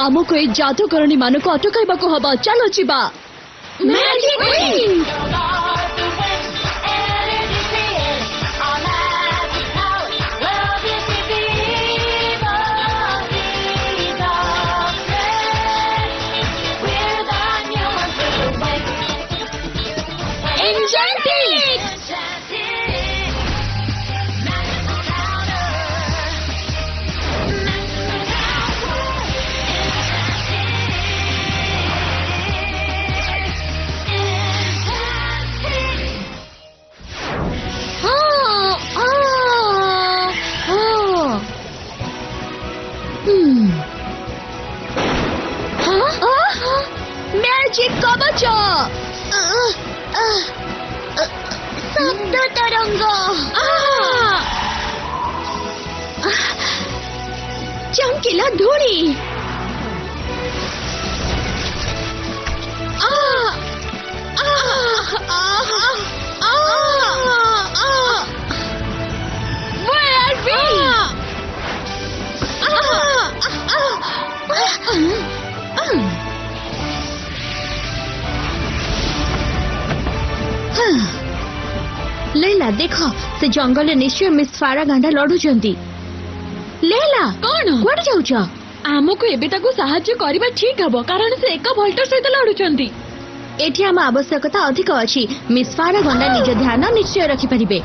ଆମକୁ ଏଇ ଜାଦୁକରଣୀ ମାନଙ୍କୁ ଅଟକାଇବାକୁ ହବ। ଚାଲ ଯିବା। Magic ring. ମ୍ୟାଜିକ୍ କବଚ। ଶବ୍ଦ ତରଙ୍ଗ। ଚମକିଲା ଧୂଳି। लैला देख से जंगल निश्चय मिस फारा गांडा लड़ुचंती। लैला कौन कुआडे जाउछ? आमको एबे ताको सहाय्य करबा ठीक हबो कारण से एक भोल्टर सहित लड़ुचंती। एठी हम आवश्यकता अधिक अछि। मिस फारा गांडा निज ध्यान निश्चय रखि परिबे।